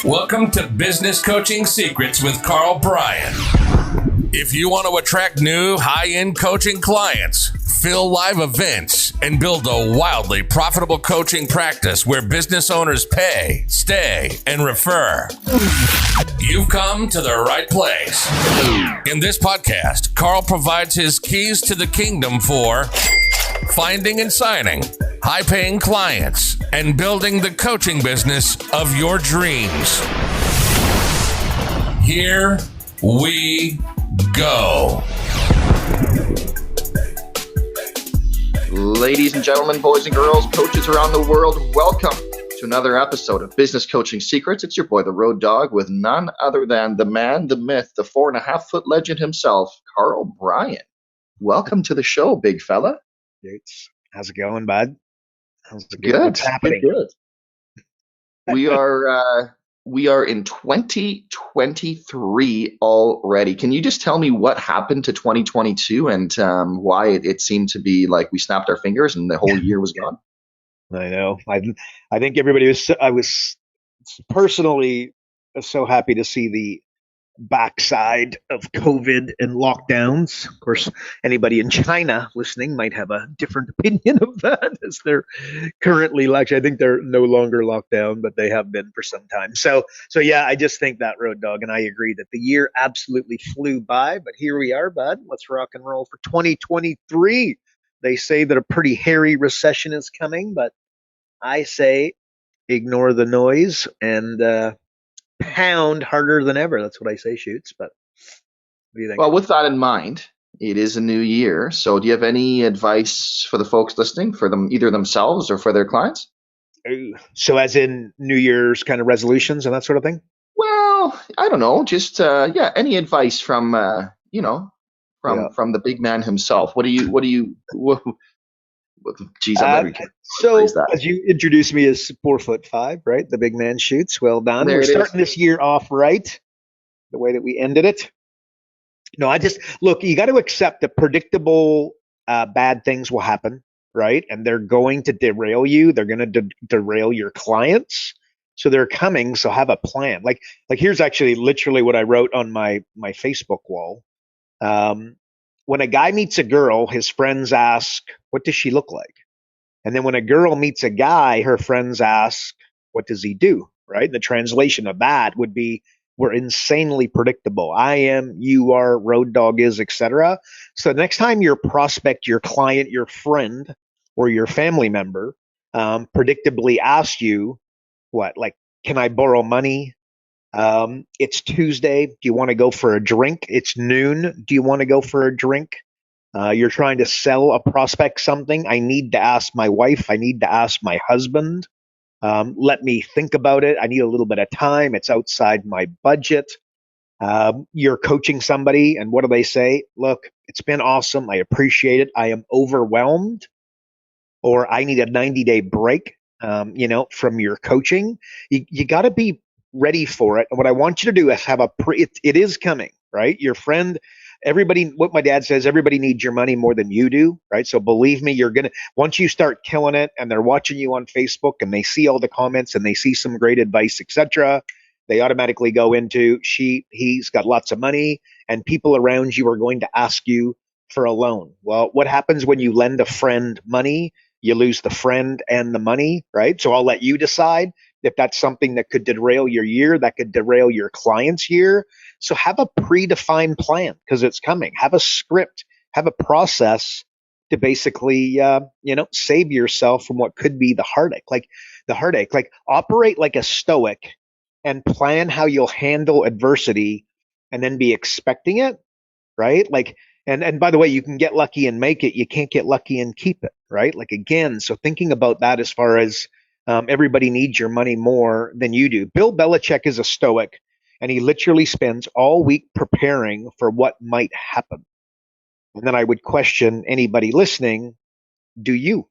Welcome to Business Coaching Secrets with Karl Bryan. If you want to attract new high-end coaching clients, fill live events, and build a wildly profitable coaching practice where business owners pay, stay, and refer, you've come to the right place. In this podcast, Karl provides his keys to the kingdom for finding and signing high-paying clients and building the coaching business of your dreams. Here we go. Ladies and gentlemen, boys and girls, coaches around the world, welcome to another episode of Business Coaching Secrets. It's your boy, the Road Dog, with none other than the man, the myth, the 4.5-foot legend himself, Karl Bryan. Welcome to the show, big fella. How's it going, bud? How's it good? What's happening? Good. We are in 2023 already. Can you just tell me what happened to 2022 and why it seemed to be like we snapped our fingers and the whole year was gone? I know. I think everybody was. I was personally so happy to see the backside of COVID and lockdowns. Of course, anybody in China listening might have a different opinion of that, as they're currently, actually, I think they're no longer locked down, but they have been for some time. So yeah, I just think that, Road Dog, and I agree that the year absolutely flew by, but here we are, bud. Let's rock and roll for 2023. They say that a pretty hairy recession is coming, but I say ignore the noise and pound harder than ever. That's what I say, Shoots. But what do you think? Well, with that in mind, it is a new year. So do you have any advice for the folks listening, for them, either themselves or for their clients? So as in New Year's kind of resolutions and that sort of thing? Well, I don't know. Just, any advice from the big man himself. Geez, I'm so as you introduced me as 4'5", right? The big man Shoots. Well done. We're starting this year off right, the way that we ended it. No, look, you got to accept that predictable bad things will happen, right? And they're going to derail you. They're going to derail your clients. So they're coming. So have a plan. Like here's actually literally what I wrote on my Facebook wall. When a guy meets a girl, his friends ask, what does she look like? And then when a girl meets a guy, her friends ask, what does he do? Right? The translation of that would be, we're insanely predictable. I am, you are, Road Dog is, etc. So next time your prospect, your client, your friend, or your family member predictably asks you, can I borrow money? It's Tuesday. Do you want to go for a drink? It's noon. Do you want to go for a drink? You're trying to sell a prospect something. I need to ask my wife. I need to ask my husband. Let me think about it. I need a little bit of time. It's outside my budget. You're coaching somebody, and what do they say? Look, it's been awesome. I appreciate it. I am overwhelmed, or I need a 90-day break, from your coaching. You got to be ready for it. And what I want you to do is have it is coming, right? Your friend, everybody, what my dad says, everybody needs your money more than you do, right? So believe me, once you start killing it and they're watching you on Facebook and they see all the comments and they see some great advice, etc., they automatically go into he's got lots of money, and people around you are going to ask you for a loan. Well, what happens when you lend a friend money? You lose the friend and the money, right? So I'll let you decide if that's something that could derail your year, that could derail your client's year. So have a predefined plan, because it's coming. Have a script, have a process to basically, save yourself from what could be the heartache. Like operate like a stoic and plan how you'll handle adversity and then be expecting it, right? And by the way, you can get lucky and make it. You can't get lucky and keep it, right? So thinking about that as far as everybody needs your money more than you do. Bill Belichick is a stoic, and he literally spends all week preparing for what might happen. And then I would question anybody listening, do you?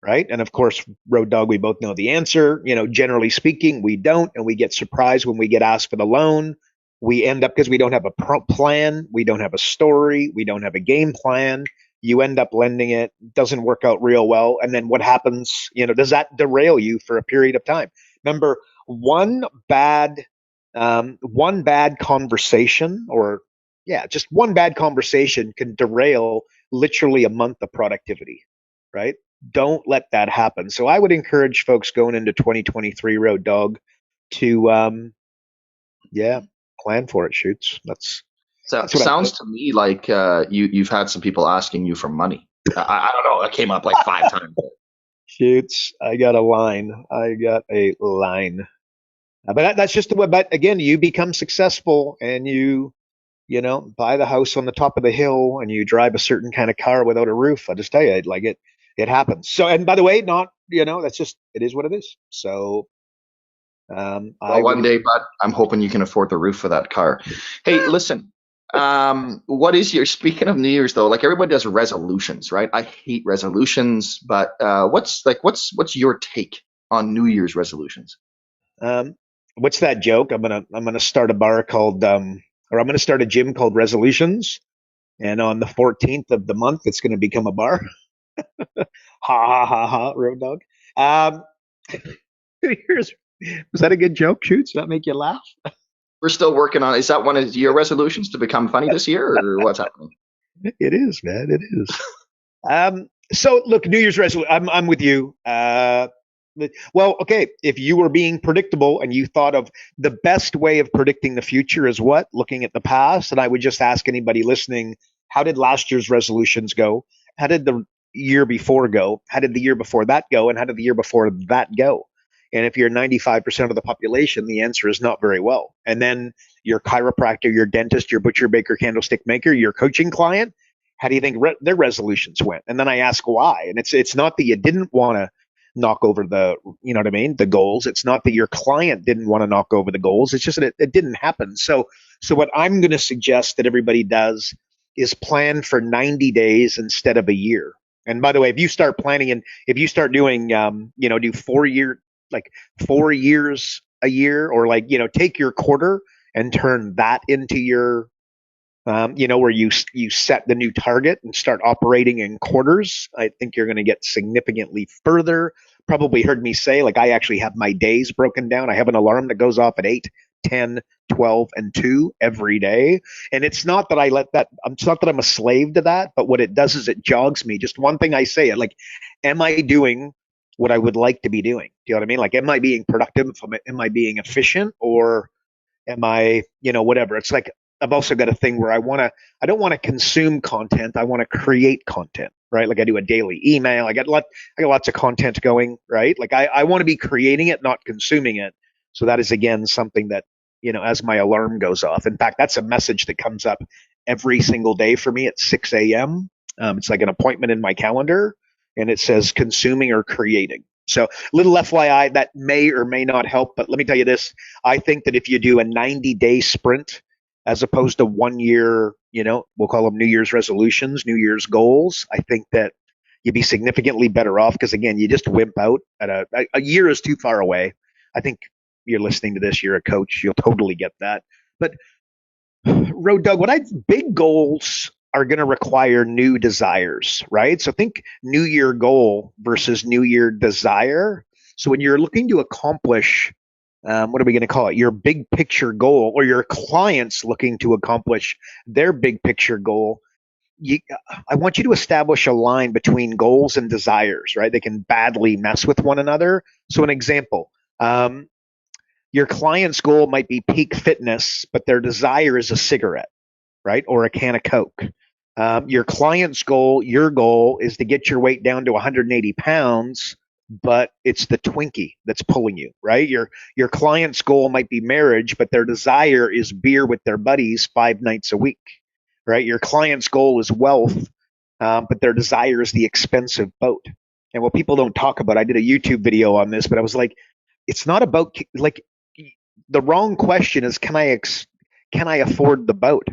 Right? And of course, Road Dog, we both know the answer. Generally speaking, we don't, and we get surprised when we get asked for the loan. We end up, because we don't have a plan, we don't have a story, we don't have a game plan. You end up lending it, doesn't work out real well. And then what happens, does that derail you for a period of time? Remember, one bad conversation, or just one bad conversation can derail literally a month of productivity, right? Don't let that happen. So I would encourage folks going into 2023, Road Dog, to plan for it. Shoots. That's what I Sounds think. to me like you've had some people asking you for money. I don't know. It came up like 5 times. Shoots. I got a line. But that's just the way. But again, you become successful, and you buy the house on the top of the hill, and you drive a certain kind of car without a roof. I just tell you, like it happens. So, and by the way, not that's just it is what it is. So, Well, one day, but I'm hoping you can afford the roof for that car. Hey, listen. What is speaking of New Year's though? Like everybody does resolutions, right? I hate resolutions, but what's your take on New Year's resolutions? What's that joke? I'm gonna start a bar called or I'm gonna start a gym called Resolutions, and on the 14th of the month, it's gonna become a bar. Ha ha ha ha, Road Dog. Um, here's was that a good joke? Shoots, does that make you laugh? We're still working on. Is that one of your resolutions to become funny this year, or what's happening? It is, man. It is. So look, New Year's resolution. I'm with you. Well, okay. If you were being predictable and you thought of the best way of predicting the future is what? Looking at the past. And I would just ask anybody listening, how did last year's resolutions go? How did the year before go? How did the year before that go? And how did the year before that go? And if you're 95% of the population, the answer is not very well. And then your chiropractor, your dentist, your butcher, baker, candlestick maker, your coaching client, how do you think their resolutions went? And then I ask why. And it's not that you didn't want to knock over the goals. It's not that your client didn't want to knock over the goals. It's just that it didn't happen. So what I'm going to suggest that everybody does is plan for 90 days instead of a year. And by the way, if you start planning and if you start doing, do 4 years a year, or take your quarter and turn that into your where you set the new target and start operating in quarters, I think you're going to get significantly further. Probably heard me say, like, I actually have my days broken down. I have an alarm that goes off at 8, 10, 12, and 2 every day. And it's not that it's not that I'm a slave to that, but what it does is it jogs me. Just one thing I say, like, am I doing what I would like to be doing? Do you know what I mean? Like, am I being productive? Am I being efficient? Or am I, whatever? It's like, I've also got a thing where I don't want to consume content. I want to create content, right? Like I do a daily email. I got lots of content going, right? Like I want to be creating it, not consuming it. So that is again something that, as my alarm goes off. In fact, that's a message that comes up every single day for me at 6 a.m. It's like an appointment in my calendar, and it says consuming or creating. So little FYI, that may or may not help, but let me tell you this. I think that if you do a 90-day sprint as opposed to 1 year, we'll call them New Year's resolutions, New Year's goals, I think that you'd be significantly better off because, again, you just wimp out at a year is too far away. I think you're listening to this, you're a coach, you'll totally get that. But Road Doug, big goals are going to require new desires, right? So think New Year goal versus New Year desire. So when you're looking to accomplish, what are we going to call it? Your big picture goal, or your clients looking to accomplish their big picture goal. I want you to establish a line between goals and desires, right? They can badly mess with one another. So an example, your client's goal might be peak fitness, but their desire is a cigarette, right? Or a can of Coke. Your client's goal, your goal is to get your weight down to 180 pounds, but it's the Twinkie that's pulling you, right? Your client's goal might be marriage, but their desire is beer with their buddies 5 nights a week, right? Your client's goal is wealth, but their desire is the expensive boat. And what people don't talk about, I did a YouTube video on this, but I was like, it's not about like the wrong question is, can I afford the boat?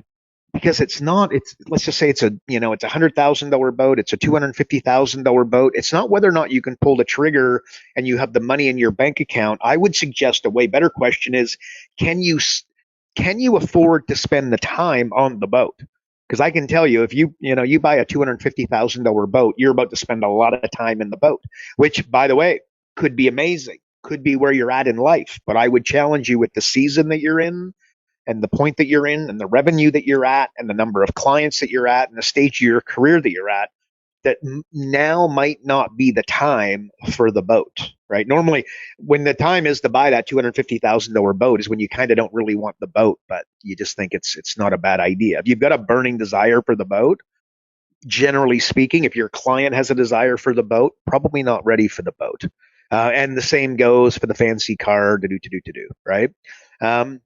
Because it's not, let's just say it's a $100,000 boat. It's a $250,000 boat. It's not whether or not you can pull the trigger and you have the money in your bank account. I would suggest a way better question is, can you afford to spend the time on the boat? Because I can tell you, if you buy a $250,000 boat, you're about to spend a lot of time in the boat, which, by the way, could be amazing. could be where you're at in life. But I would challenge you with the season that you're in and the point that you're in and the revenue that you're at and the number of clients that you're at and the stage of your career that you're at, that now might not be the time for the boat, right? Normally, when the time is to buy that $250,000 boat is when you kind of don't really want the boat, but you just think it's not a bad idea. If you've got a burning desire for the boat, generally speaking, if your client has a desire for the boat, probably not ready for the boat. And the same goes for the fancy car, right? Um,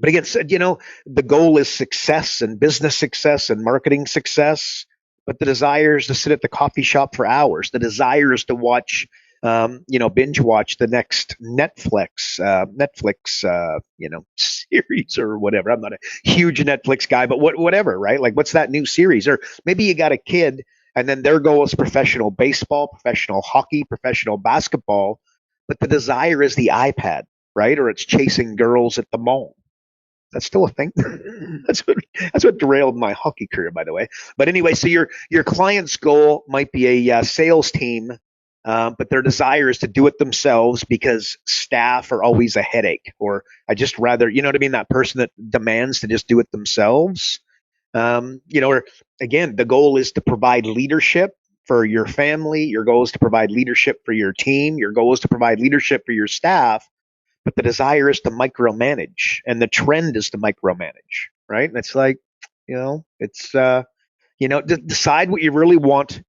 but again, the goal is success and business success and marketing success. But the desire is to sit at the coffee shop for hours. The desire is to watch, binge watch the next Netflix, series or whatever. I'm not a huge Netflix guy, but whatever, right? Like, what's that new series? Or maybe you got a kid, and then their goal is professional baseball, professional hockey, professional basketball, but the desire is the iPad, right? Or it's chasing girls at the mall. That's still a thing. that's what derailed my hockey career, by the way. But anyway, so your client's goal might be a sales team, but their desire is to do it themselves because staff are always a headache. Or I just rather, you know what I mean, that person that demands to just do it themselves. Or again, the goal is to provide leadership for your family. Your goal is to provide leadership for your team. Your goal is to provide leadership for your staff. But the desire is to micromanage, and the trend is to micromanage, right? And it's like, decide what you really want,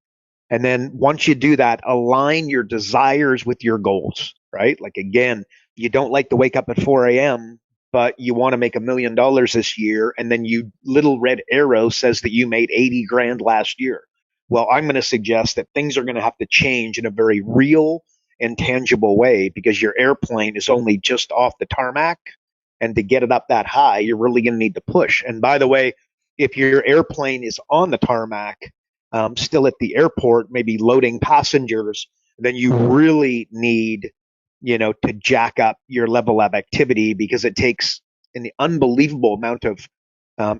and then once you do that, align your desires with your goals, right? Like, again, you don't like to wake up at 4 a.m., but you want to make $1 million this year, and then you little red arrow says that you made 80 grand last year. Well, I'm going to suggest that things are going to have to change in a very real and tangible way, because your airplane is only just off the tarmac, and to get it up that high, you're really going to need to push. And by the way, if your airplane is on the tarmac, still at the airport, maybe loading passengers, then you really need, to jack up your level of activity, because it takes an unbelievable amount of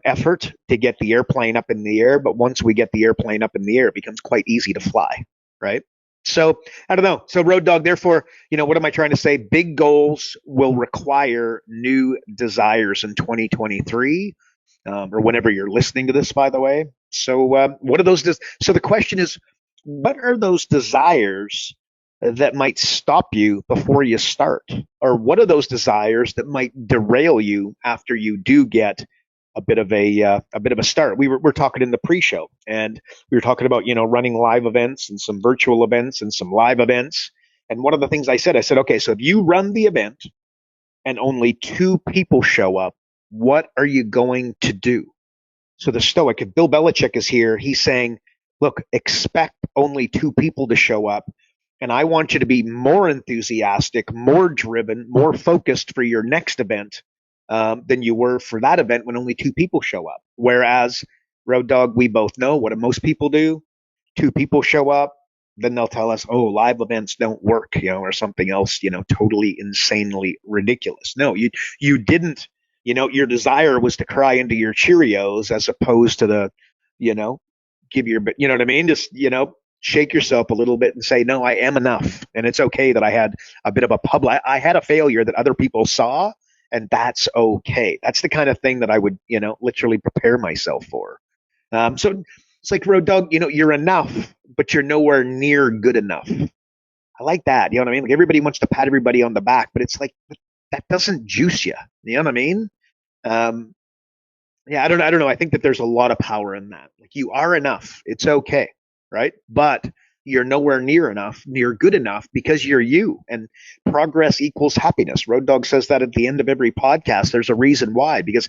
effort to get the airplane up in the air. But once we get the airplane up in the air, it becomes quite easy to fly, right? So I don't know. So Road Dog, therefore, what am I trying to say? Big goals will require new desires in 2023, or whenever you're listening to this, by the way. So what are those? So the question is, what are those desires that might stop you before you start? Or what are those desires that might derail you after you do get a bit of a start? We're talking in the pre-show, and we were talking about running live events and some virtual events and some live events. And one of the things I said, okay, so if you run the event and only 2 people show up, what are you going to do? So the Stoic, if Bill Belichick is here, he's saying, look, expect only 2 people to show up, and I want you to be more enthusiastic, more driven, more focused for your next event than you were for that event when only 2 people show up. Whereas, Road Dog, we both know, what do most people do? 2 people show up, then they'll tell us, oh, live events don't work, or something else, totally insanely ridiculous. No, you didn't, your desire was to cry into your Cheerios as opposed to the, give your, you know what I mean? Just, shake yourself a little bit and say, no, I am enough. And it's okay that I had a bit of a I had a failure that other people saw, and that's okay. That's the kind of thing that I would, literally prepare myself for. So it's like, Road Dog, you're enough, but you're nowhere near good enough. I like that. You know what I mean? Like, everybody wants to pat everybody on the back, but it's like, that doesn't juice you. You know what I mean? Yeah, I don't know. I think that there's a lot of power in that. Like, you are enough. It's okay, right? But you're nowhere near good enough, because you're you, and progress equals happiness. Road Dog says that at the end of every podcast. There's a reason why, because,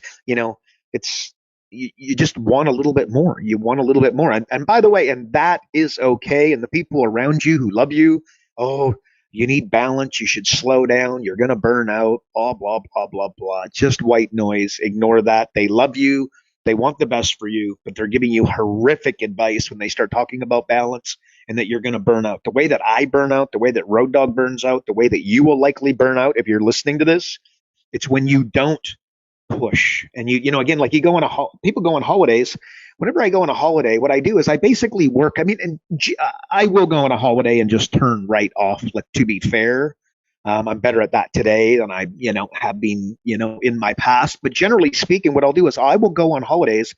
it's, you just want a little bit more. You want a little bit more. And by the way, and that is okay. And the people around you who love you, oh, you need balance. You should slow down. You're going to burn out. Blah, blah, blah, blah, blah. Just white noise. Ignore that. They love you. They want the best for you, but they're giving you horrific advice when they start talking about balance and that you're going to burn out. The way that I burn out, the way that Road Dog burns out, the way that you will likely burn out if you're listening to this, it's when you don't push. And again, like, you go on people go on holidays. Whenever I go on a holiday, what I do is I basically work. I mean, I will go on a holiday and just turn right off, like, to be fair. I'm better at that today than I, have been, in my past. But generally speaking, what I'll do is I will go on holidays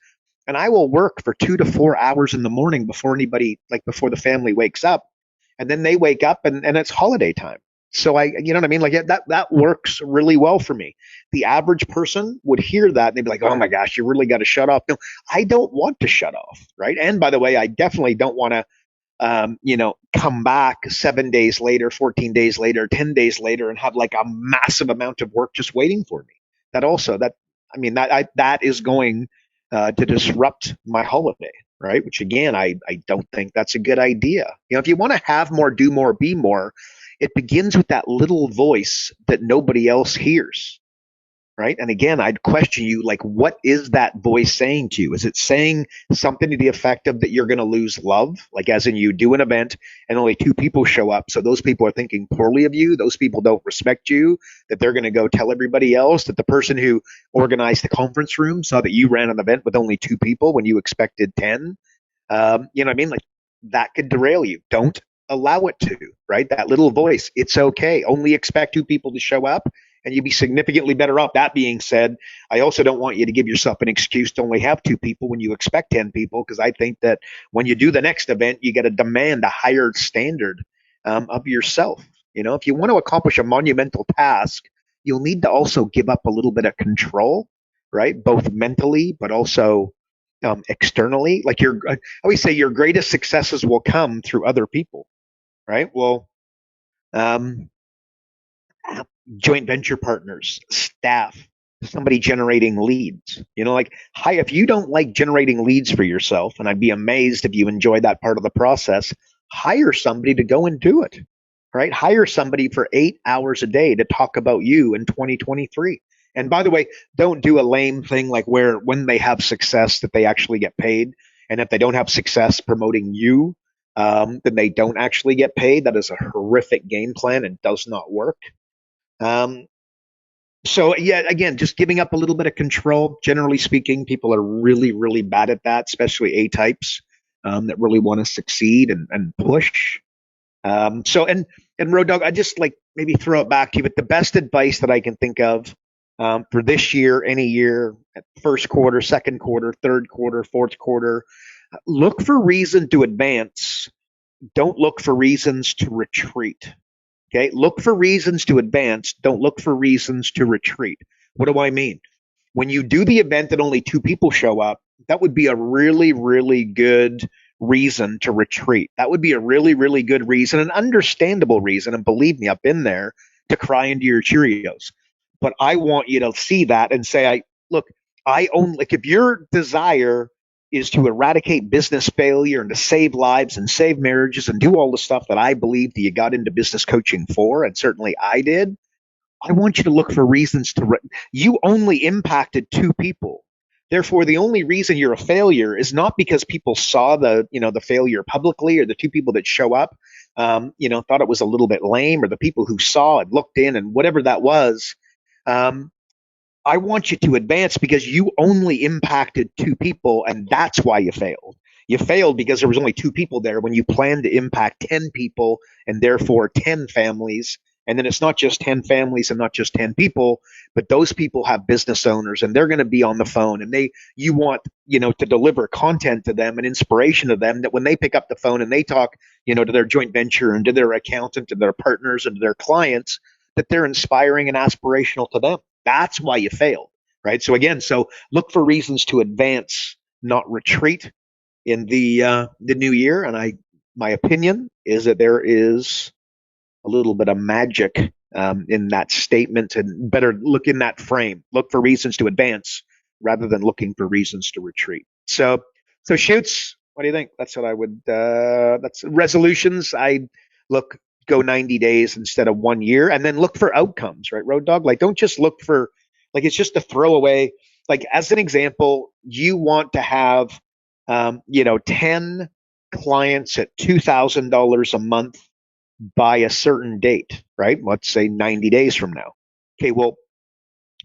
and I will work for 2 to 4 hours in the morning before anybody, like before the family wakes up. And then they wake up and it's holiday time. So you know what I mean? Like that works really well for me. The average person would hear that and they'd be like, oh my gosh, you really got to shut off. No, I don't want to shut off. Right. And by the way, I definitely don't want to come back 7 days later, 14 days later, 10 days later, and have like a massive amount of work just waiting for me. That is going to disrupt my holiday, right? Which again, I don't think that's a good idea. If you want to have more, do more, be more, it begins with that little voice that nobody else hears. Right. And again, I'd question you, like, what is that voice saying to you? Is it saying something to the effect of that you're going to lose love? Like, as in you do an event and only 2 people show up. So those people are thinking poorly of you. Those people don't respect you, that they're going to go tell everybody else, that the person who organized the conference room saw that you ran an event with only 2 people when you expected 10. You know what I mean? Like, that could derail you. Don't allow it to, right? That little voice, it's okay. Only expect 2 people to show up and you'd be significantly better off. That being said, I also don't want you to give yourself an excuse to only have 2 people when you expect 10 people, because I think that when you do the next event, you got to demand a higher standard of yourself. If you want to accomplish a monumental task, you'll need to also give up a little bit of control, right? Both mentally, but also externally. Like I always say, your greatest successes will come through other people, right? Well, joint venture partners, staff, somebody generating leads. If you don't like generating leads for yourself, and I'd be amazed if you enjoy that part of the process, hire somebody to go and do it, right? Hire somebody for 8 hours a day to talk about you in 2023. And by the way, don't do a lame thing like where when they have success that they actually get paid. And if they don't have success promoting you, then they don't actually get paid. That is a horrific game plan and does not work. So yeah, again, just giving up a little bit of control. Generally speaking, people are really, really bad at that, especially A types that really want to succeed and push. And Road Dog, I just like maybe throw it back to you. But the best advice that I can think of for this year, any year, first quarter, second quarter, third quarter, fourth quarter, look for reason to advance. Don't look for reasons to retreat. Okay, look for reasons to advance. Don't look for reasons to retreat. What do I mean? When you do the event and only 2 people show up, that would be a really, really good reason to retreat. That would be a really, really good reason, an understandable reason. And believe me, I've been there, to cry into your Cheerios. But I want you to see that and say, if your desire is to eradicate business failure and to save lives and save marriages and do all the stuff that I believe that you got into business coaching for, and certainly I did, I want you to look for reasons you only impacted 2 people. Therefore, the only reason you're a failure is not because people saw the failure publicly, or the 2 people that show up, thought it was a little bit lame, or the people who saw and looked in and whatever that was. I want you to advance because you only impacted 2 people, and that's why you failed. You failed because there was only 2 people there when you planned to impact 10 people and therefore 10 families. And then it's not just 10 families and not just 10 people, but those people have business owners and they're going to be on the phone, and you want, to deliver content to them and inspiration to them, that when they pick up the phone and they talk, to their joint venture and to their accountant, to their partners and to their clients, that they're inspiring and aspirational to them. That's why you failed, right? So again, look for reasons to advance, not retreat in the new year. And my opinion is that there is a little bit of magic in that statement, and better look in that frame. Look for reasons to advance rather than looking for reasons to retreat. So Shoots, what do you think? That's what I would. That's resolutions. Go 90 days instead of 1 year, and then look for outcomes, right? Road Dog, like, don't just look for, like, it's just a throwaway. Like, as an example, you want to have, 10 clients at $2,000 a month by a certain date, right? Let's say 90 days from now. Okay, well,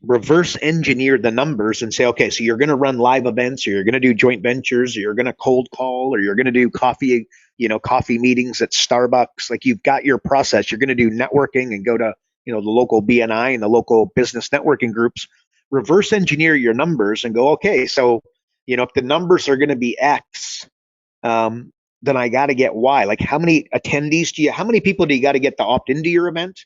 reverse engineer the numbers and say, okay, so you're going to run live events, or you're going to do joint ventures, or you're going to cold call, or you're going to do coffee meetings at Starbucks. Like, you've got your process. You're going to do networking and go to the local BNI and the local business networking groups, reverse engineer your numbers and go, okay, so, if the numbers are going to be X, then I got to get Y. Like, how many attendees how many people do you got to get to opt into your event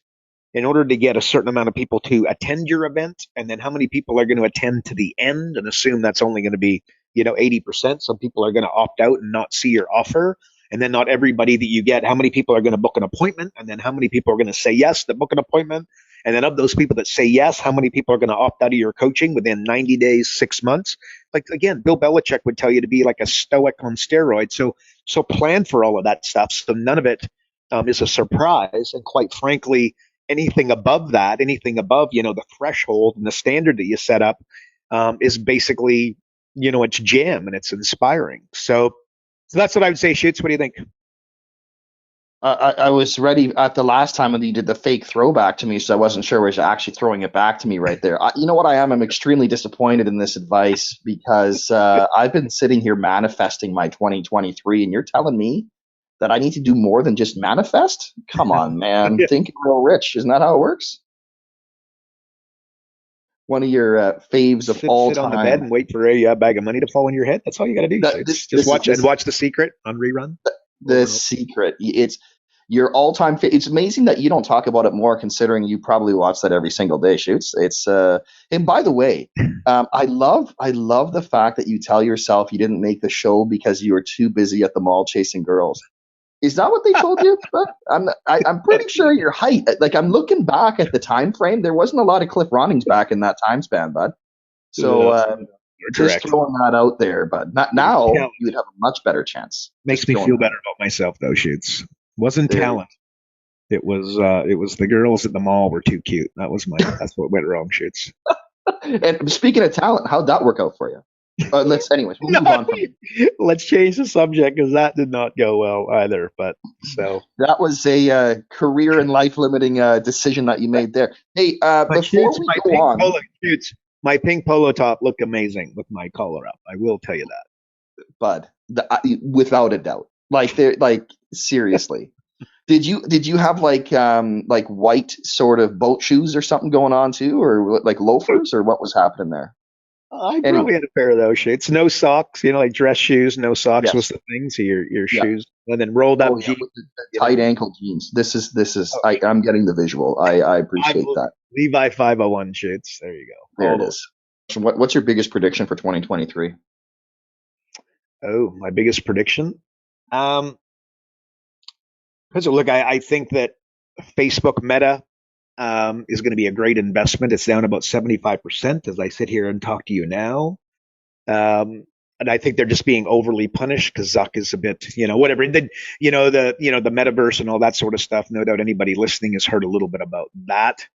in order to get a certain amount of people to attend your event? And then how many people are going to attend to the end and assume that's only going to be, 80%. Some people are going to opt out and not see your offer. And then not everybody that you get, how many people are going to book an appointment? And then how many people are going to say yes to book an appointment? And then of those people that say yes, how many people are going to opt out of your coaching within 90 days, 6 months? Like, again, Bill Belichick would tell you to be like a stoic on steroids. So plan for all of that stuff. So none of it is a surprise. And quite frankly, anything above that, anything above, the threshold and the standard that you set up is basically, it's jam and it's inspiring. So that's what I would say, Shoots. What do you think? I was ready at the last time when you did the fake throwback to me, so I wasn't sure was actually throwing it back to me right there. You know what I am? I'm extremely disappointed in this advice because I've been sitting here manifesting my 2023, and you're telling me that I need to do more than just manifest? Come on, man. Yeah. Think and grow rich. Isn't that how it works? One of your faves of all Sit time. on the bed and wait for a bag of money to fall on your head. That's all you got to do. Just watch The Secret on rerun. The Secret. Your all-time. It's amazing that you don't talk about it more, considering you probably watch that every single day. Shoots. It's and by the way, I love the fact that you tell yourself you didn't make the show because you were too busy at the mall chasing girls. Is that what they told you? I'm pretty sure your height. Like, I'm looking back at the time frame. There wasn't a lot of Cliff Ronings back in that time span, bud. So just throwing that out there. But not now, you would have a much better chance. Makes me feel better about myself, though. Shoots. Wasn't talent. It was the girls at the mall were too cute. That's what went wrong. Shoots. And speaking of talent, how'd that work out for you? Let's move on from it. Let's change the subject because that did not go well either. But so that was a career and life limiting decision that you made there. Hey, before we go on, my pink polo top looked amazing with my collar up. I will tell you that, bud. Without a doubt, like seriously. Did you have like white sort of boat shoes or something going on too, or like loafers, or what was happening there? I probably had a pair of those shades. No socks, like dress shoes. No socks was the thing. So your shoes, and then rolled up jeans, with the tight ankle jeans. This is. I'm getting the visual. I appreciate that. Levi 501 shades. There you go. There it is. So what's your biggest prediction for 2023? Oh, my biggest prediction. So look, I think that Facebook Meta is going to be a great investment. It's down about 75% as I sit here and talk to you now. And I think they're just being overly punished because Zuck is a bit, whatever. The metaverse and all that sort of stuff. No doubt anybody listening has heard a little bit about that.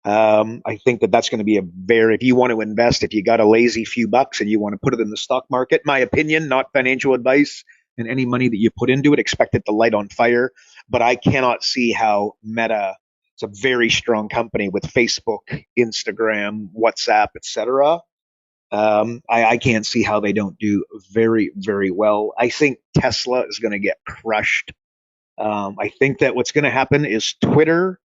I think that's going to be if you want to invest, if you got a lazy few bucks and you want to put it in the stock market, my opinion, not financial advice, and any money that you put into it, expect it to light on fire. But I cannot see how Meta, it's a very strong company with Facebook, Instagram, WhatsApp, etc. I can't see how they don't do very, very well. I think Tesla is going to get crushed. I think that what's going to happen is Twitter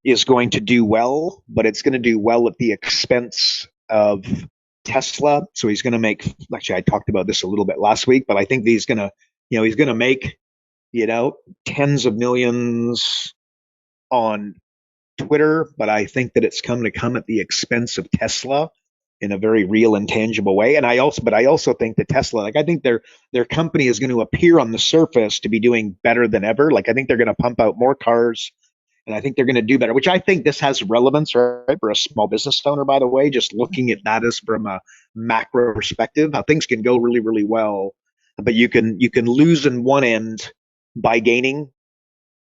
is going to do well, but it's going to do well at the expense of Tesla. So he's going to make, actually, I talked about this a little bit last week, but I think he's going to make, tens of millions on Twitter, but I think that it's going to come at the expense of Tesla in a very real and tangible way. And I also think that Tesla, I think their company is going to appear on the surface to be doing better than ever. I think they're going to pump out more cars, and I think they're going to do better, which I think this has relevance, right, for a small business owner, by the way, just looking at that as from a macro perspective, how things can go really, really well, but you can lose in one end by gaining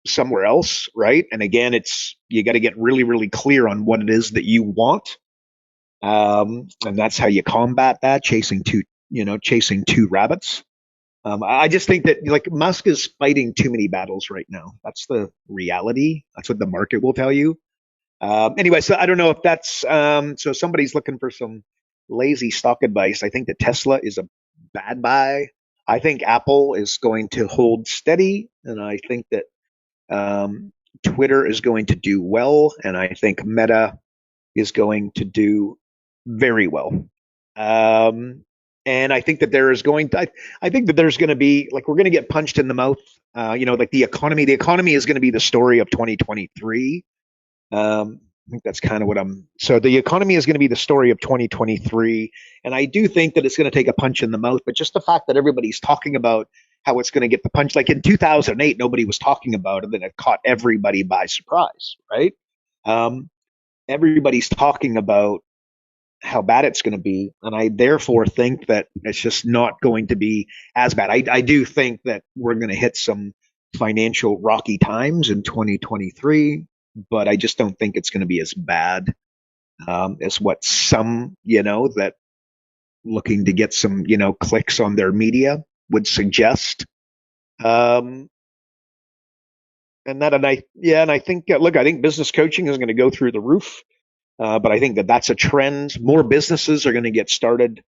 somewhere else, right? And again, you got to get really, really clear on what it is that you want. And that's how you combat that, chasing two rabbits. I just think that Musk is fighting too many battles right now. That's the reality. That's what the market will tell you. Anyway, so I don't know if that's so somebody's looking for some lazy stock advice. I think that Tesla is a bad buy. I think Apple is going to hold steady, and I think that Twitter is going to do well, and I think Meta is going to do very well. And I think that I think that there's going to be, like, we're going to get punched in the mouth. Like the economy is going to be the story of 2023. I think that's kind of so the economy is going to be the story of 2023. And I do think that it's going to take a punch in the mouth, but just the fact that everybody's talking about how it's going to get the punch, like in 2008, nobody was talking about it, and it caught everybody by surprise, right? Everybody's talking about how bad it's going to be. And I therefore think that it's just not going to be as bad. I do think that we're going to hit some financial rocky times in 2023, but I just don't think it's going to be as bad as what some, that looking to get some, clicks on their media would suggest. And I think, look, I think business coaching is going to go through the roof. But I think that that's a trend. More businesses are going to get started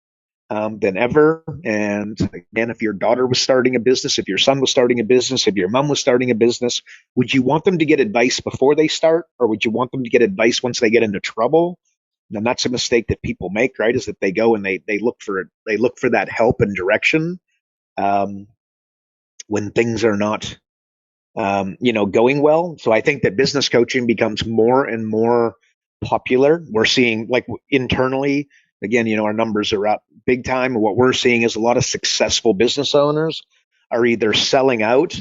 than ever. And again, if your daughter was starting a business, if your son was starting a business, if your mom was starting a business, would you want them to get advice before they start, or would you want them to get advice once they get into trouble? And that's a mistake that people make, right? Is that they go and they look for that help and direction when things are not going well. So I think that business coaching becomes more and more popular. We're seeing, like, internally, again, our numbers are up big time. What we're seeing is a lot of successful business owners are either selling out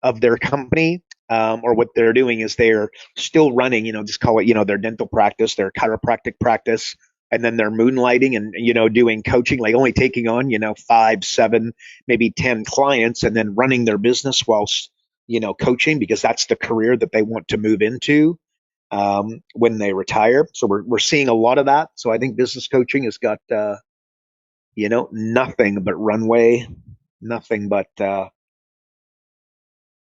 of their company, or what they're doing is they're still running, just call it, their dental practice, their chiropractic practice, and then they're moonlighting and, doing coaching, like only taking on, 5, 7, maybe 10 clients, and then running their business whilst, coaching, because that's the career that they want to move into when they retire. So we're seeing a lot of that. So I think business coaching has got, nothing but runway, nothing but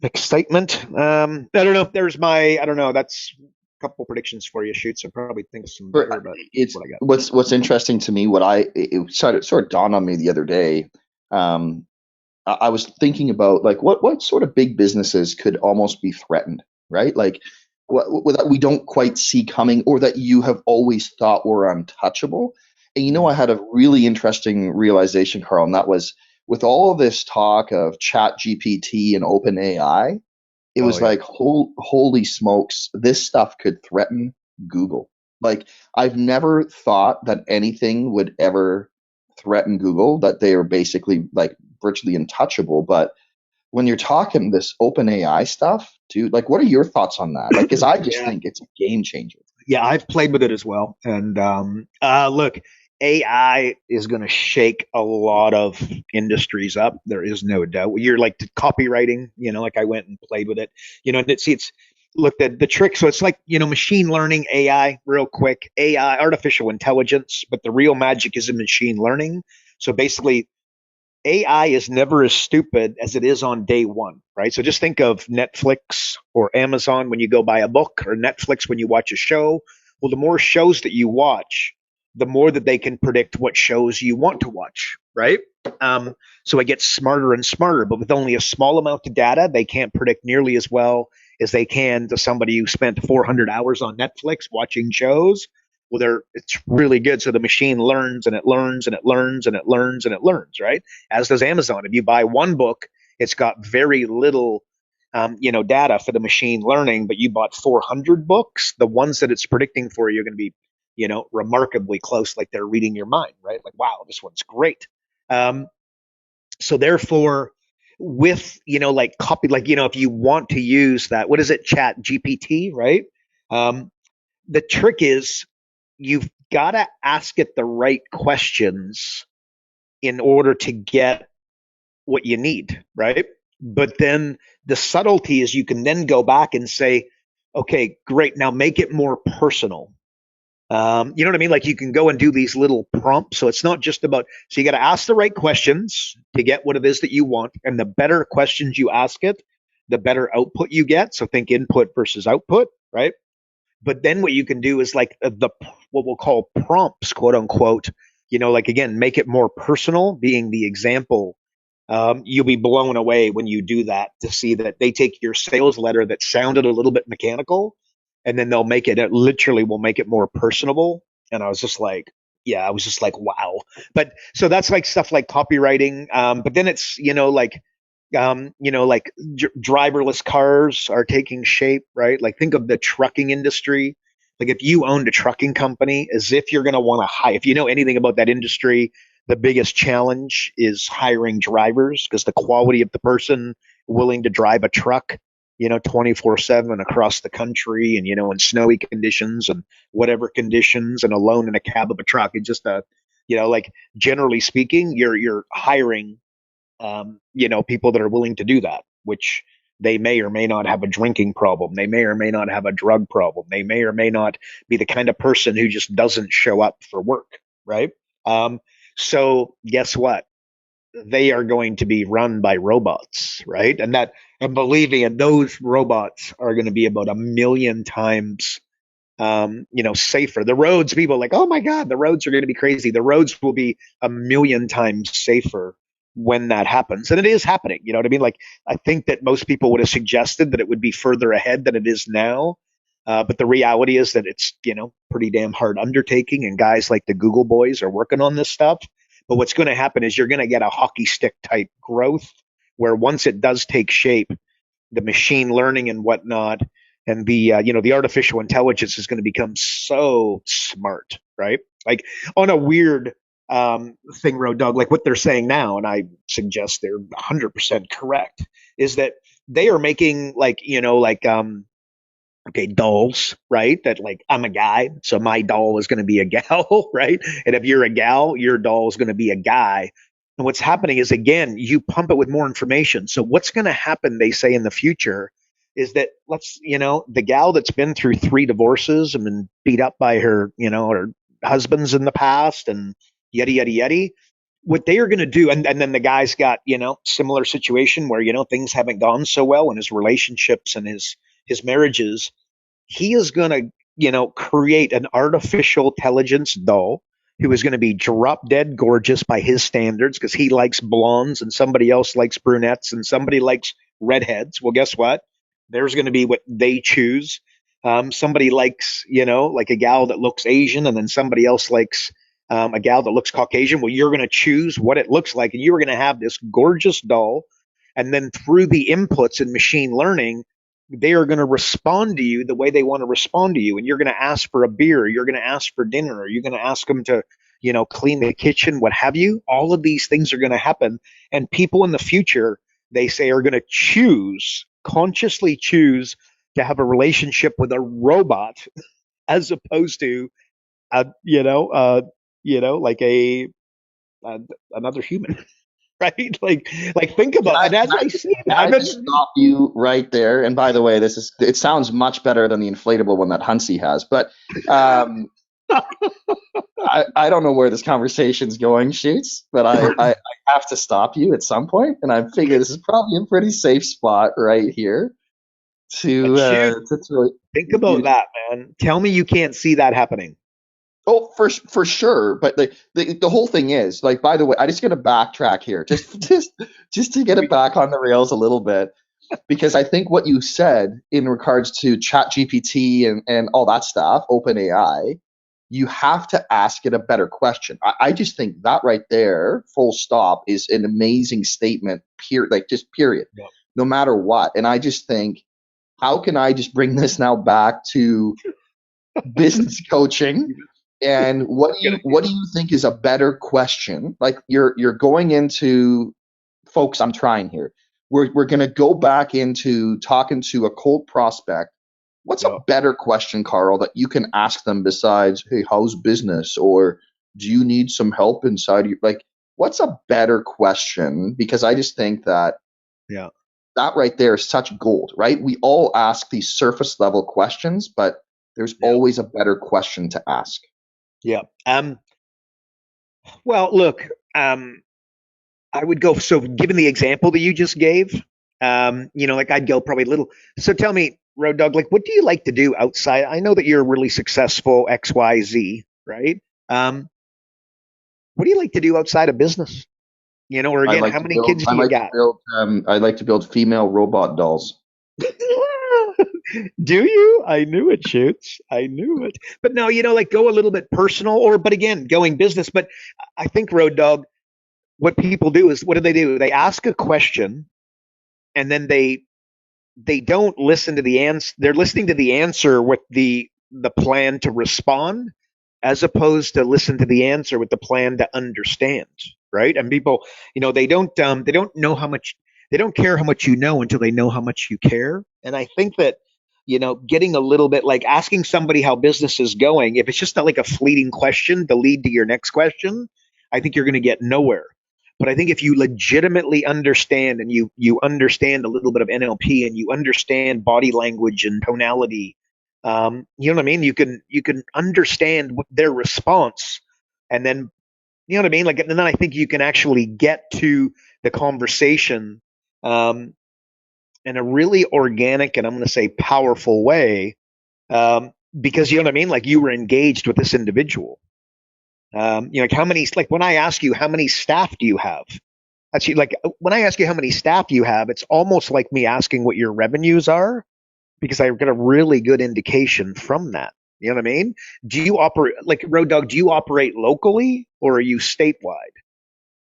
excitement. I don't know. I don't know. That's a couple predictions for you, Shoots. I probably think some better, but it's what I got. What's interesting to me, it sort of dawned on me the other day. I was thinking about, like, what sort of big businesses could almost be threatened, right? Like, what that we don't quite see coming, or that you have always thought were untouchable. And I had a really interesting realization, Karl, and that was, with all of this talk of Chat GPT and Open AI, it was like, holy smokes, this stuff could threaten Google. Like, I've never thought that anything would ever threaten Google, that they are basically, like, virtually untouchable. But when you're talking this Open AI stuff, dude, like, what are your thoughts on that? Like, because I just think it's a game changer. Yeah, I've played with it as well. And look, AI is going to shake a lot of industries up. There is no doubt. You're like copywriting, like I went and played with it, and it's looked at the trick. So it's like, machine learning, AI, real quick, AI, artificial intelligence, but the real magic is in machine learning. So basically, AI is never as stupid as it is on day one, right? So just think of Netflix or Amazon when you go buy a book, or Netflix when you watch a show. Well, the more shows that you watch, the more that they can predict what shows you want to watch, right? So it gets smarter and smarter, but with only a small amount of data, they can't predict nearly as well as they can to somebody who spent 400 hours on Netflix watching shows. Well, it's really good. So the machine learns and it learns and it learns and it learns and it learns, right? As does Amazon. If you buy one book, it's got very little, data for the machine learning, but you bought 400 books, the ones that it's predicting for you are going to be, remarkably close, like they're reading your mind, right? Like, wow, this one's great. So therefore, with, like copy, like, if you want to use that, what is it? Chat GPT, right? The trick is, you've got to ask it the right questions in order to get what you need, right? But then the subtlety is, you can then go back and say, okay, great, now make it more personal. You know what I mean? Like, you can go and do these little prompts. So it's not just about, so you got to ask the right questions to get what it is that you want. And the better questions you ask it, the better output you get. So think input versus output, right? But then what you can do is, like, what we'll call prompts, quote unquote, like, again, make it more personal, being the example You'll be blown away when you do that to see that they take your sales letter that sounded a little bit mechanical, and then they'll make it literally will make it more personable. And I was just like, yeah, I was just like, wow. But so that's like stuff like copywriting. But then it's, like driverless cars are taking shape, right? Like think of the trucking industry. Like if you owned a trucking company, as if you're going to want to hire, if you know anything about that industry, the biggest challenge is hiring drivers because the quality of the person willing to drive a truck, 24/7 across the country and, in snowy conditions and whatever conditions and alone in a cab of a truck. It's just like generally speaking, you're hiring people that are willing to do that, which they may or may not have a drinking problem. They may or may not have a drug problem. They may or may not be the kind of person who just doesn't show up for work, right? So guess what? They are going to be run by robots, right? And believe me, and those robots are going to be about 1,000,000 times safer. The roads, people are like, oh my God, the roads are going to be crazy. The roads will be 1,000,000 times safer when that happens. And it is happening. You know what I mean? Like, I think that most people would have suggested that it would be further ahead than it is now. But the reality is that it's, pretty damn hard undertaking. And guys like the Google boys are working on this stuff. But what's going to happen is you're going to get a hockey stick type growth where once it does take shape, the machine learning and whatnot, and the artificial intelligence is going to become so smart, right? Like on a weird thing, Road Dog, like what they're saying now, and I suggest they're 100% correct, is that they are making okay, dolls, right? That like I'm a guy, so my doll is going to be a gal, right? And if you're a gal, your doll is going to be a guy. And what's happening is again, you pump it with more information. So what's going to happen, they say in the future, is that the gal that's been through 3 divorces and been beat up by her husbands in the past and yada yada yada. What they are going to do, and then the guy's got similar situation where things haven't gone so well in his relationships and his marriages. He is going to create an artificial intelligence doll who is going to be drop dead gorgeous by his standards because he likes blondes and somebody else likes brunettes and somebody likes redheads. Well, guess what? There's going to be what they choose. Somebody likes, like a gal that looks Asian, and then somebody else likes a gal that looks Caucasian. Well, you're going to choose what it looks like, and you're going to have this gorgeous doll. And then through the inputs in machine learning, they are going to respond to you the way they want to respond to you. And you're going to ask for a beer, you're going to ask for dinner, or you're going to ask them to, clean the kitchen, what have you. All of these things are going to happen. And people in the future, they say, are going to consciously choose to have a relationship with a robot as opposed to, like another human. Right? Like think about it. As I see it, I just stop you right there. And by the way, it sounds much better than the inflatable one that Huntsy has. But I don't know where this conversation's going, Shoots, but I have to stop you at some point, and I figure this is probably a pretty safe spot right here to think about that, man. Tell me you can't see that happening. Oh, for sure. But the whole thing is, like, by the way, I just got to backtrack here, just to get it back on the rails a little bit, because I think what you said in regards to ChatGPT and all that stuff, OpenAI, you have to ask it a better question. I just think that right there, full stop, is an amazing statement. Period. Like just period. Yeah. No matter what. And I just think, how can I just bring this now back to business coaching? And what do you think is a better question? Like you're going into, folks, I'm trying here. We're going to go back into talking to a cold prospect. What's a better question, Karl, that you can ask them besides, hey, how's business? Or do you need some help inside you? Like, what's a better question? Because I just think that that right there is such gold, right? We all ask these surface level questions, but there's always a better question to ask. Yeah. Well, look, I would go, so given the example that you just gave, like I'd go probably a little. So tell me, Road Dog, like, what do you like to do outside? I know that you're really successful, XYZ, right? What do you like to do outside of business? Or again, how many kids do you got? I like to build female robot dolls. Do you? I knew it, Shoots. I knew it. But no, like go a little bit personal, but again, going business. But I think, Road Dog, what people do is, what do? They ask a question, and then they don't listen to the answer. They're listening to the answer with the plan to respond, as opposed to listen to the answer with the plan to understand. Right? And people, they don't know how much, they don't care how much you know until they know how much you care. And I think that, getting a little bit, like asking somebody how business is going, if it's just not like a fleeting question to lead to your next question, I think you're going to get nowhere. But I think if you legitimately understand, and you understand a little bit of NLP, and you understand body language and tonality, you know what I mean? You can understand their response, and then, you know what I mean? Like, and then I think you can actually get to the conversation, in a really organic, and I'm going to say powerful way, because, you know what I mean? Like, you were engaged with this individual. Like how many, like when I ask you, how many staff do you have? Actually, like when I ask you how many staff you have, it's almost like me asking what your revenues are, because I get a really good indication from that. You know what I mean? Do you operate, like Road Dog, do you operate locally, or are you statewide?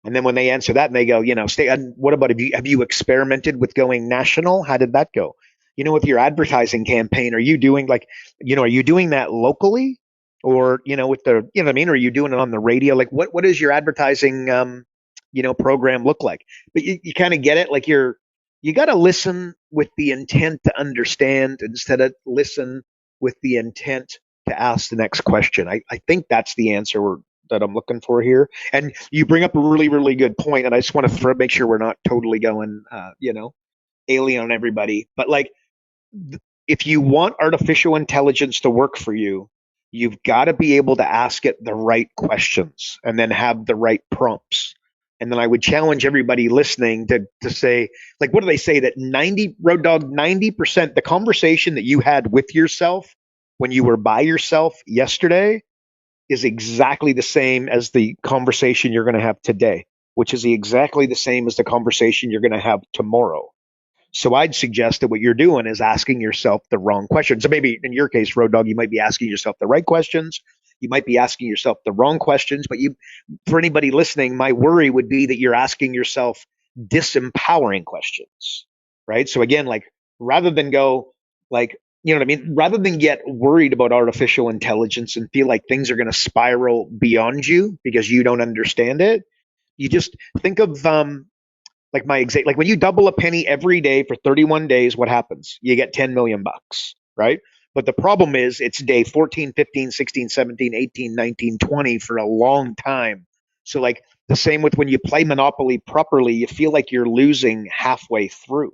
And then when they answer that and they go, state, and what about, have you experimented with going national? How did that go? With your advertising campaign, are you doing like, are you doing that locally, or, with the, you know what I mean? Or are you doing it on the radio? Like what does your advertising, program look like? But you kind of get it. Like you got to listen with the intent to understand, instead of listen with the intent to ask the next question. I think that's the answer that I'm looking for here. And you bring up a really, really good point, and I just want to make sure we're not totally going, alien on everybody. But like, if you want artificial intelligence to work for you, you've got to be able to ask it the right questions, and then have the right prompts. And then I would challenge everybody listening to say, like, what do they say, that 90% the conversation that you had with yourself when you were by yourself yesterday is exactly the same as the conversation you're going to have today, which is exactly the same as the conversation you're going to have tomorrow. So I'd suggest that what you're doing is asking yourself the wrong questions. So maybe in your case, Road Dog, you might be asking yourself the right questions. You might be asking yourself the wrong questions. But for anybody listening, my worry would be that you're asking yourself disempowering questions, right? So again, like, rather than go, like, you know what I mean? Rather than get worried about artificial intelligence and feel like things are going to spiral beyond you because you don't understand it, you just think of, like like when you double a penny every day for 31 days, what happens? You get 10 million bucks, right? But the problem is it's day 14, 15, 16, 17, 18, 19, 20 for a long time. So like the same with when you play Monopoly properly, you feel like you're losing halfway through,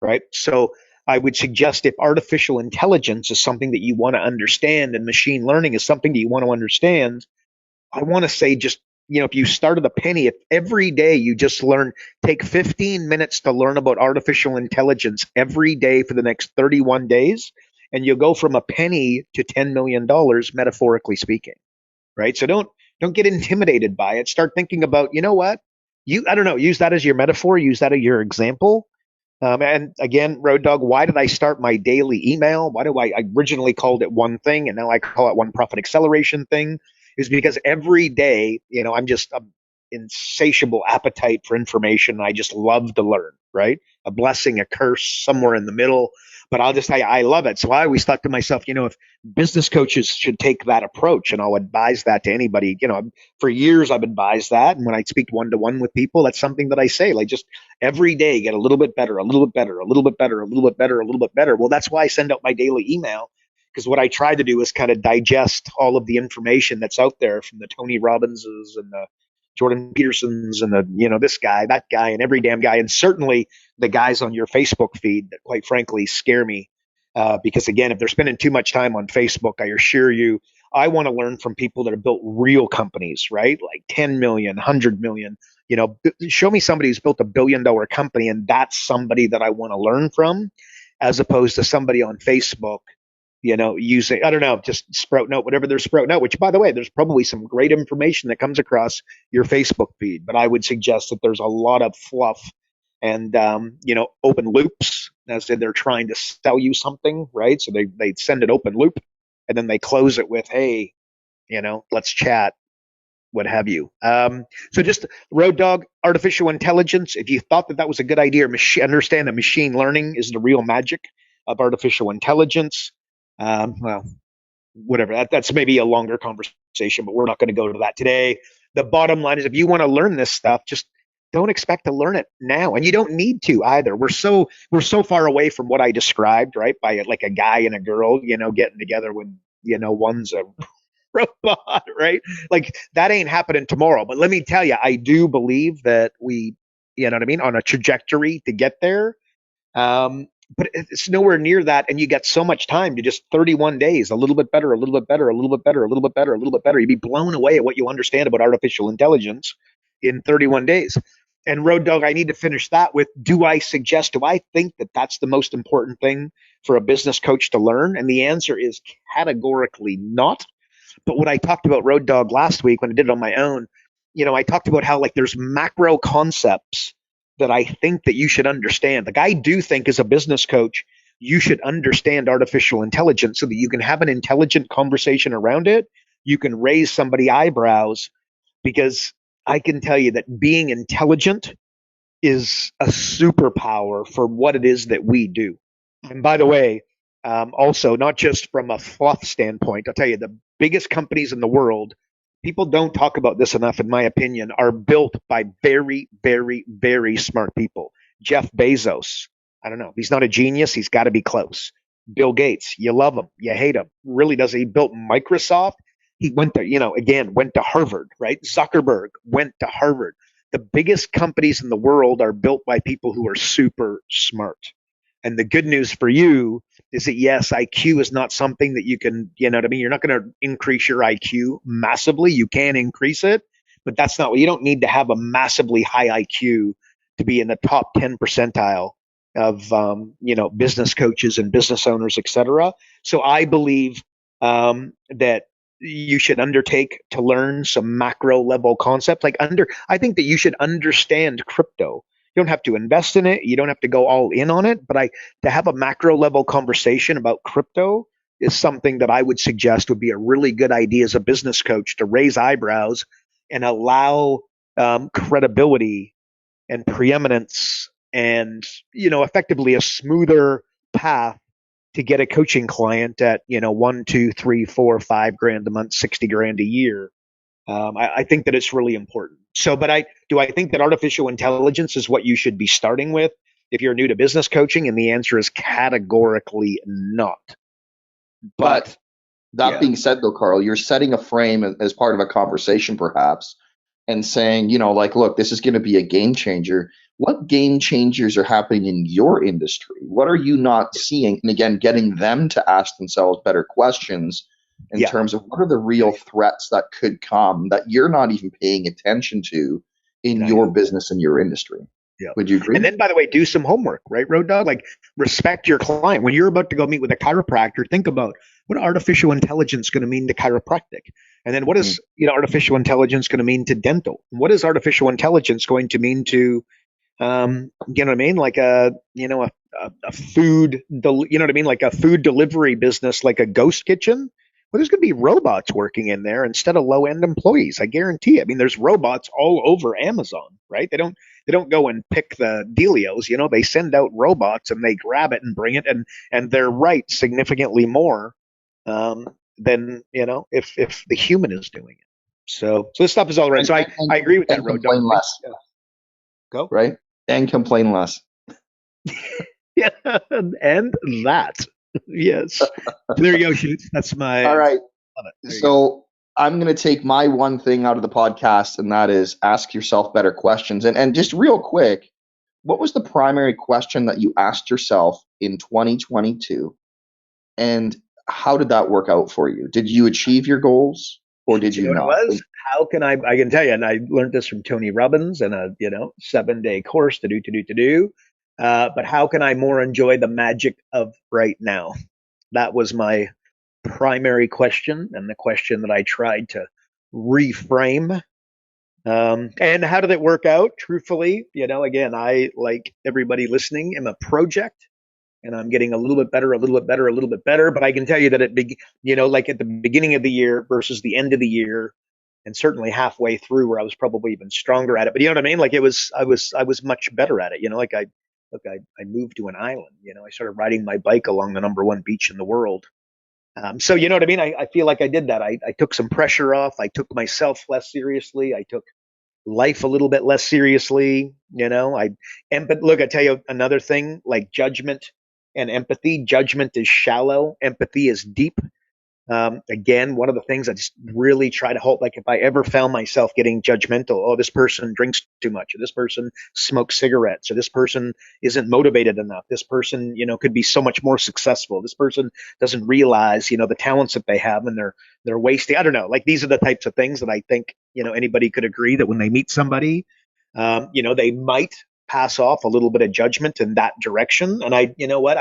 right? So I would suggest, if artificial intelligence is something that you want to understand, and machine learning is something that you want to understand, I want to say, just, if you started a penny, if every day you just take 15 minutes to learn about artificial intelligence every day for the next 31 days, and you'll go from a penny to $10 million, metaphorically speaking, right? So don't get intimidated by it. Start thinking about, what? I don't know, use that as your metaphor, use that as your example. And again, Road Dog, why did I start my daily email? Why do I originally called it one thing, and now I call it one profit acceleration thing? Is because every day, I'm just an insatiable appetite for information. I just love to learn, right? A blessing, a curse, somewhere in the middle. But I love it. So I always thought to myself, if business coaches should take that approach, and I'll advise that to anybody, for years I've advised that. And when I speak one-to-one with people, that's something that I say, like, just every day get a little bit better, a little bit better, a little bit better, a little bit better, a little bit better. Well, that's why I send out my daily email, because what I try to do is kind of digest all of the information that's out there from the Tony Robbinses and the Jordan Petersons and the, this guy, that guy, and every damn guy. And certainly the guys on your Facebook feed that, quite frankly, scare me. Because again, if they're spending too much time on Facebook, I assure you, I want to learn from people that have built real companies, right? Like 10 million, 100 million, show me somebody who's built $1 billion company, and that's somebody that I want to learn from, as opposed to somebody on Facebook, using, I don't know, just sprouting out whatever they're sprouting out, which by the way, there's probably some great information that comes across your Facebook feed, but I would suggest that there's a lot of fluff and, open loops, as in they're trying to sell you something, right? So they send an open loop and then they close it with, hey, let's chat, what have you. So just Road Dog, artificial intelligence. If you thought that was a good idea, understand that machine learning is the real magic of artificial intelligence. Well, whatever. That's maybe a longer conversation, but we're not going to go to that today. The bottom line is, if you want to learn this stuff, just don't expect to learn it now, and you don't need to either. We're so far away from what I described, right? By like a guy and a girl, getting together when one's a robot, right? Like that ain't happening tomorrow. But let me tell you, I do believe that we, on a trajectory to get there. But it's nowhere near that, and you got so much time to just 31 days, a little bit better, a little bit better, a little bit better, a little bit better, a little bit better. You'd be blown away at what you understand about artificial intelligence in 31 days. And Road Dog, I need to finish that with, do I think that that's the most important thing for a business coach to learn? And the answer is categorically not. But what I talked about, Road Dog, last week when I did it on my own, I talked about how like there's macro concepts that I think that you should understand. Like I do think as a business coach, you should understand artificial intelligence so that you can have an intelligent conversation around it. You can raise somebody's eyebrows, because I can tell you that being intelligent is a superpower for what it is that we do. And by the way, also, not just from a fluff standpoint, I'll tell you, the biggest companies in the world, people don't talk about this enough, in my opinion, are built by very, very, very smart people. Jeff Bezos, I don't know. He's not a genius. He's got to be close. Bill Gates, you love him, you hate him. Really does. He built Microsoft. He went to Harvard, right? Zuckerberg went to Harvard. The biggest companies in the world are built by people who are super smart. And the good news for you is that, yes, IQ is not something that you can, you're not going to increase your IQ massively. You can increase it, but that's not what you don't need to have a massively high IQ to be in the top 10 percentile of, business coaches and business owners, et cetera. So I believe that you should undertake to learn some macro level concepts. I think that you should understand crypto. You don't have to invest in it. You don't have to go all in on it. But to have a macro level conversation about crypto is something that I would suggest would be a really good idea as a business coach, to raise eyebrows and allow credibility and preeminence and, effectively a smoother path to get a coaching client at, $1, $2, $3, $4, $5 a month, $60,000 a year. I think that it's really important. So, but do I think that artificial intelligence is what you should be starting with if you're new to business coaching? And the answer is categorically not. But that being said, though, Karl, you're setting a frame as part of a conversation, perhaps, and saying, look, this is going to be a game changer. What game changers are happening in your industry? What are you not seeing? And again, getting them to ask themselves better questions in terms of what are the real threats that could come that you're not even paying attention to in your business and your industry. Yeah. Would you agree? And then, by the way, do some homework, right, Road Dog? Like, respect your client. When you're about to go meet with a chiropractor, think about what artificial intelligence going to mean to chiropractic. And then what is artificial intelligence going to mean to dental? And what is artificial intelligence going to mean to, like a food, like a food delivery business, like a ghost kitchen? Well, there's going to be robots working in there instead of low-end employees. I guarantee. I mean, there's robots all over Amazon, right? They don't go and pick the dealios. They send out robots and they grab it and bring it, and they're right significantly more than if the human is doing it. So this stuff is all right. So I agree with that, Road Dog. Complain less. Go right and complain less. Yeah, and that. Yes. There you go, Shoots. That's my. All right. So I'm going to take my one thing out of the podcast, and that is ask yourself better questions. And just real quick, what was the primary question that you asked yourself in 2022? And how did that work out for you? Did you achieve your goals or did you not? It was, how can I can tell you, and I learned this from Tony Robbins in a 7-day course to do. But how can I more enjoy the magic of right now? That was my primary question, and the question that I tried to reframe. And how did it work out? Truthfully, again, I, like everybody listening, am a project, and I'm getting a little bit better, a little bit better, a little bit better. But I can tell you that like at the beginning of the year versus the end of the year, and certainly halfway through, where I was probably even stronger at it. But you know what I mean? Like I was much better at it. I moved to an island. I started riding my bike along the number one beach in the world. So you know what I mean? I feel like I did that. I took some pressure off. I took myself less seriously. I took life a little bit less seriously. But look, I tell you another thing, like judgment and empathy. Judgment is shallow. Empathy is deep. Again, one of the things I just really try to hold, like if I ever found myself getting judgmental, oh, this person drinks too much, or this person smokes cigarettes, or this person isn't motivated enough, this person, could be so much more successful, this person doesn't realize, the talents that they have, and they're wasting. I don't know. Like these are the types of things that I think, anybody could agree that when they meet somebody, they might pass off a little bit of judgment in that direction. And I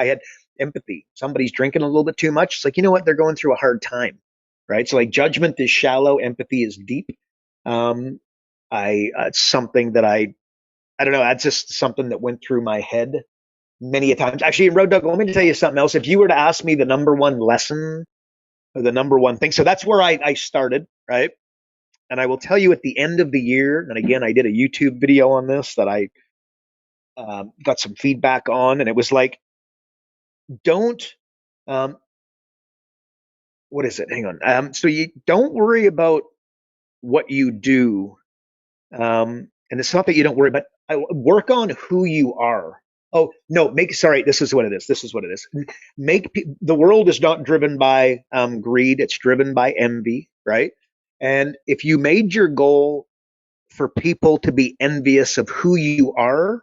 had empathy. Somebody's drinking a little bit too much. It's like, they're going through a hard time, right? So like judgment is shallow, empathy is deep. It's something that I don't know. That's just something that went through my head many a times. Actually, Road Dog, let me tell you something else. If you were to ask me the number one lesson or the number one thing, so that's where I started, right? And I will tell you at the end of the year, and again, I did a YouTube video on this that I got some feedback on, and it was like, don't what is it? Hang on. So you don't worry about what you do, and it's not that you don't worry, but work on who you are. Oh no, sorry. This is what it is. This is what it is. The world is not driven by greed; it's driven by envy, right? And if you made your goal for people to be envious of who you are,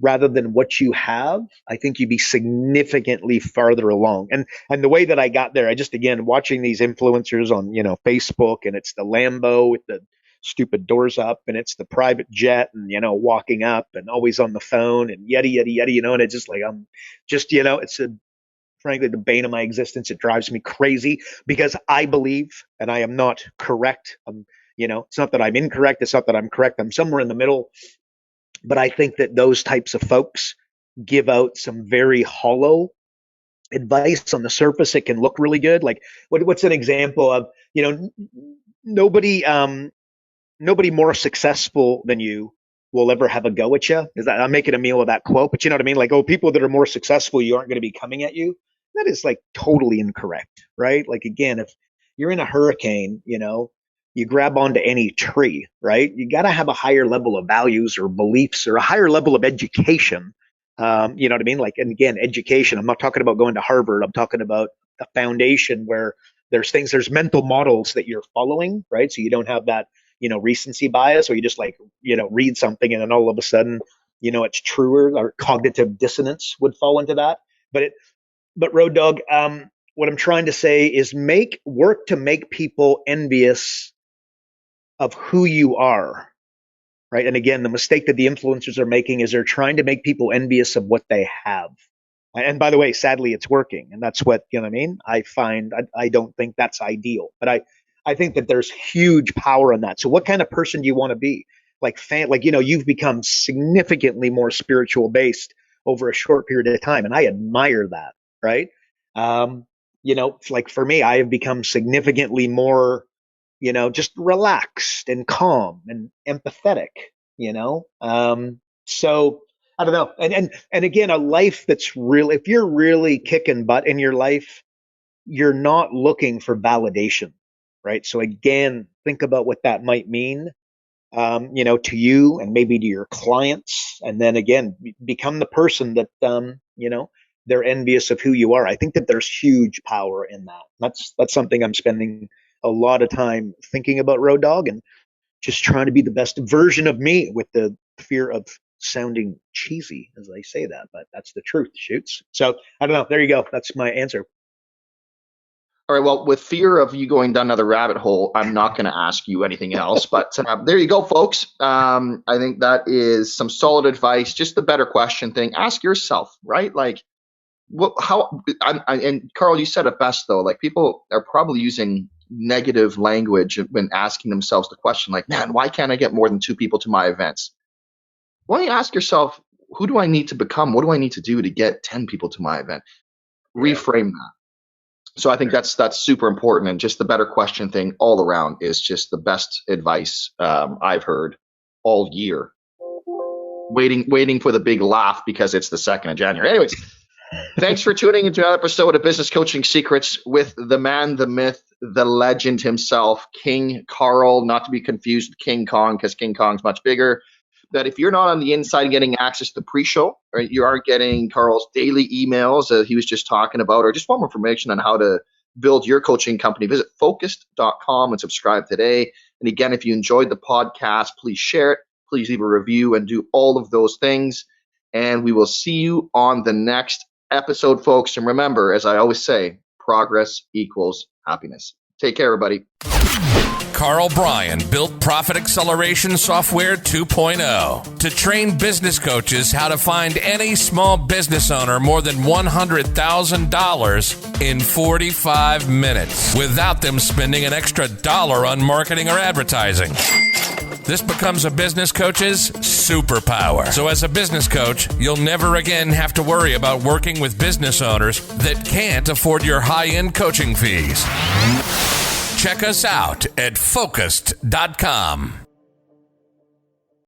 rather than what you have, I think you'd be significantly farther along. And the way that I got there, I just, again, watching these influencers on, Facebook, and it's the Lambo with the stupid doors up, and it's the private jet, and, walking up and always on the phone and yada, yada, yada, and it's just like, I'm just, it's frankly, the bane of my existence. It drives me crazy because I believe, and I am not correct. It's not that I'm incorrect. It's not that I'm correct. I'm somewhere in the middle. But I think that those types of folks give out some very hollow advice. On the surface, it can look really good. Like what's an example of, nobody more successful than you will ever have a go at you. I'm making a meal of that quote, but you know what I mean? Like, oh, people that are more successful, you aren't going to be coming at you. That is like totally incorrect, right? Like, again, if you're in a hurricane, you grab onto any tree, right? You got to have a higher level of values or beliefs or a higher level of education. You know what I mean? Like, and again, education. I'm not talking about going to Harvard. I'm talking about a foundation where there's mental models that you're following, right? So you don't have that, recency bias, or you just like, read something and then all of a sudden, it's truer, or cognitive dissonance would fall into that. But Road Dog, what I'm trying to say is work to make people envious of who you are, right? And again, the mistake that the influencers are making is they're trying to make people envious of what they have. And by the way, sadly, it's working. And that's what, you know what I mean? I find, I don't think that's ideal, but I think that there's huge power in that. So what kind of person do you want to be? Like, you've become significantly more spiritual based over a short period of time. And I admire that, right? Like for me, I have become significantly more, just relaxed and calm and empathetic, so I don't know. And again, a life that's real, if you're really kicking butt in your life, you're not looking for validation, right? So again, think about what that might mean, to you and maybe to your clients. And then again, become the person that, they're envious of who you are. I think that there's huge power in that. That's something I'm spending a lot of time thinking about, Road Dog, and just trying to be the best version of me, with the fear of sounding cheesy as I say that, but that's the truth, Shoots. So I don't know. There you go. That's my answer. All right. Well, with fear of you going down another rabbit hole, I'm not going to ask you anything else. But there you go, folks. I think that is some solid advice. Just the better question thing. Ask yourself, right? Like, and Carl, you said it best though. Like, people are probably using negative language when asking themselves the question, like, man, why can't I get more than 2 people to my events? Why don't you ask yourself, who do I need to become? What do I need to do to get 10 people to my event? Reframe that. So I think that's super important, and just the better question thing all around is just the best advice I've heard all year. Waiting for the big laugh because it's the 2nd of January. Anyways, thanks for tuning into another episode of Business Coaching Secrets with the man, the myth, the legend himself, King Karl, not to be confused with King Kong, because King Kong's much bigger. That if you're not on the inside getting access to the pre-show, right, you are getting Karl's daily emails that he was just talking about, or just want more information on how to build your coaching company, visit focused.com and subscribe today. And again, if you enjoyed the podcast, please share it, please leave a review, and do all of those things. And we will see you on the next episode, folks. And remember, as I always say, progress equals happiness. Take care, everybody. Karl Bryan built Profit Acceleration Software 2.0 to train business coaches how to find any small business owner more than $100,000 in 45 minutes without them spending an extra dollar on marketing or advertising. This becomes a business coach's superpower. So as a business coach, you'll never again have to worry about working with business owners that can't afford your high-end coaching fees. Check us out at focused.com.